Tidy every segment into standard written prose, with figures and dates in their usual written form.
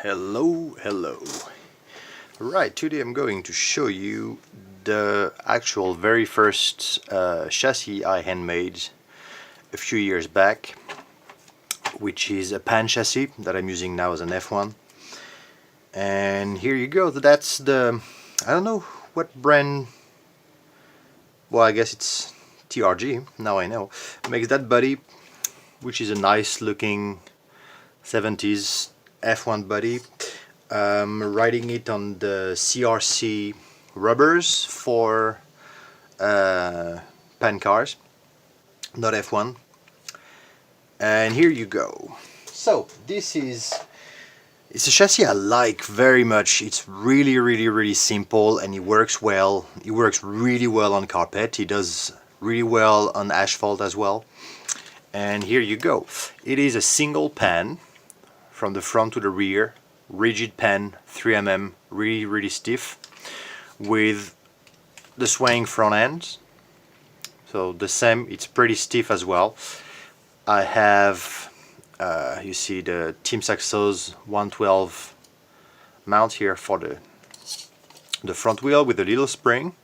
Hello. Right, today I'm going to show you the actual very first chassis I handmade a few years back, which is a pan chassis that I'm using now as an F1. And here you go. That's the, I don't know what brand, well, I guess it's TRG, now I know, makes that body, which is a nice looking 70s F1 body. Riding it on the CRC rubbers for pancars, not F1. And here you go. So this is, it's a chassis I like very much. It's really simple and it works well. It works really well on carpet. It does really well on asphalt as well. And here you go. It is a single pan from the front to the rear, rigid pan, 3mm, really stiff, with the swaying front end. So the same, it's pretty stiff as well. I have, you see the Team Saxo's 112 mount here for the front wheel with a little spring.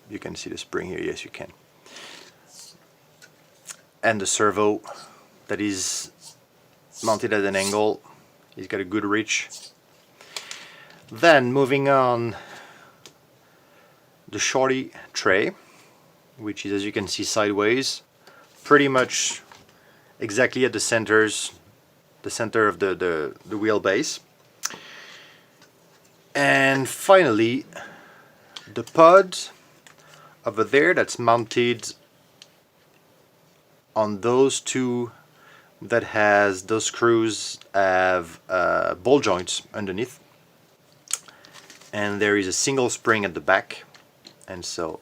You can see the spring here, yes you can. And the servo that is mounted at an angle. He's got a good reach. Then moving on, the shorty tray, which is, as you can see, sideways, pretty much exactly at the center of the wheelbase. And finally, the pod over there that's mounted on those two, that has those screws have ball joints underneath, and there is a single spring at the back, and so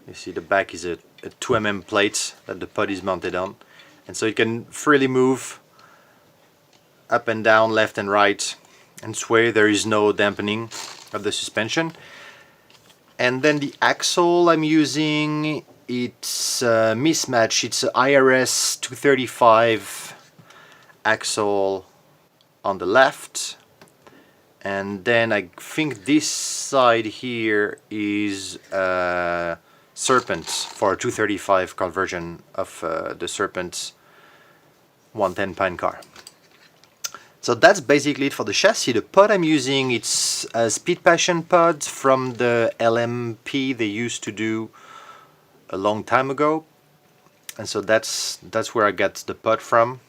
you see the back is a 2mm plate that the pod is mounted on, and so it can freely move up and down, left and right, and sway. There is no dampening of the suspension. And then the axle I'm using, it's a mismatch. It's a IRS 235 axle on the left, and then I think this side here is Serpent for a 235 conversion of the Serpent 110 pancar. So that's basically it for the chassis. The pod I'm using, it's a Speed Passion pod from the LMP they used to do a long time ago, and so that's where I got the pod from.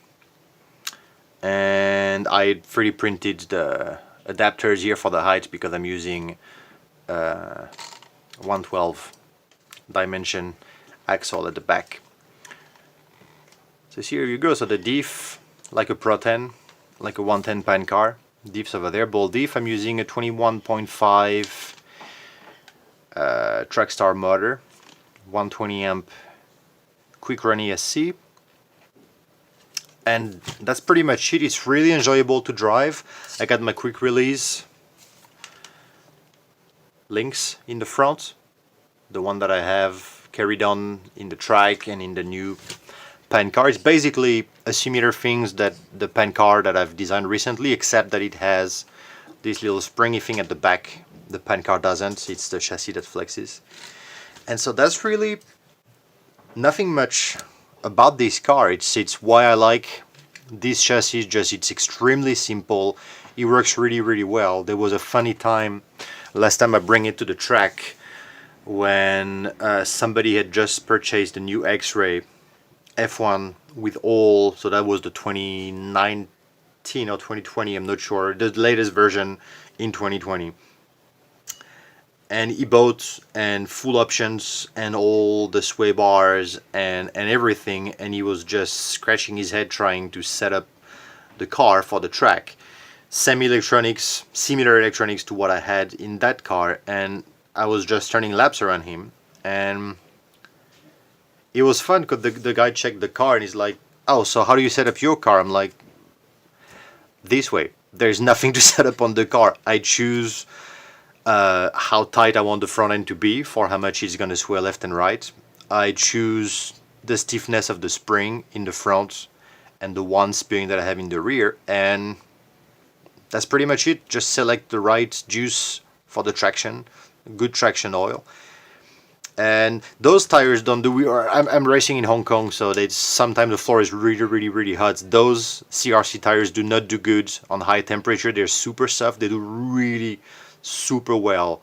And I 3D printed the adapters here for the height because I'm using 112 dimension axle at the back. So here you go. So the diff, like a Pro 10, like a 110 pancar, diffs over there, ball diff. I'm using a 21.5 Trackstar motor, 120 amp quick run ESC, and that's pretty much it. It's really enjoyable to drive. I got my quick release links in the front, the one that I have carried on in the trike and in the new pancar. It's basically a similar things that the pancar that I've designed recently, except that it has this little springy thing at the back. The pancar doesn't. It's the chassis that flexes. And so that's really nothing much about this car. It's why I like this chassis. Just it's extremely simple. It works really well. There was a funny time last time I bring it to the track when somebody had just purchased a new X-Ray F1 with all, so that was the 2019 or 2020, I'm not sure, the latest version in 2020. And he bought and full options and all the sway bars and everything, and he was just scratching his head trying to set up the car for the track. Similar electronics to what I had in that car, and I was just turning laps around him, and it was fun because the guy checked the car and he's like, oh, so how do you set up your car? I'm like, this way. There's nothing to set up on the car. I choose how tight I want the front end to be for how much it's going to sway left and right. I choose the stiffness of the spring in the front and the one spring that I have in the rear, and that's pretty much it. Just select the right juice for the traction, good traction oil. And those tires don't do. I'm racing in Hong Kong, so sometimes the floor is really hot. Those CRC tires do not do good on high temperature. They're super soft. They do really super well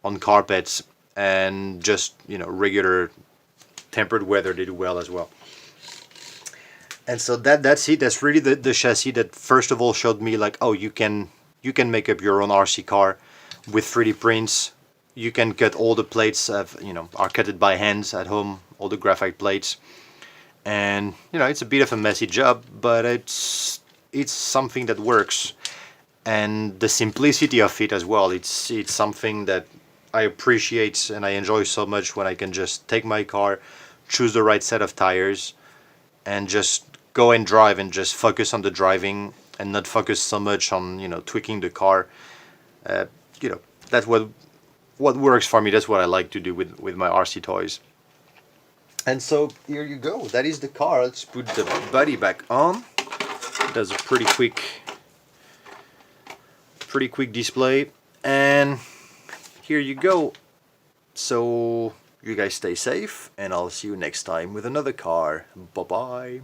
on carpets, and just, you know, regular tempered weather they do well as well. And so that's it. That's really the chassis that first of all showed me, like, oh, you can make up your own RC car with 3D prints. You can cut all the plates are cutted by hands at home, all the graphite plates. And, you know, it's a bit of a messy job, but it's something that works. And the simplicity of it as well, it's something that I appreciate and I enjoy so much, when I can just take my car, choose the right set of tires, and just go and drive and just focus on the driving and not focus so much on, you know, tweaking the car. You know, that's what works for me. That's what I like to do with my RC toys. And so here you go. That is the car. Let's put the body back on. Does a pretty quick display. And here you go. So you guys stay safe, and I'll see you next time with another car. Bye bye.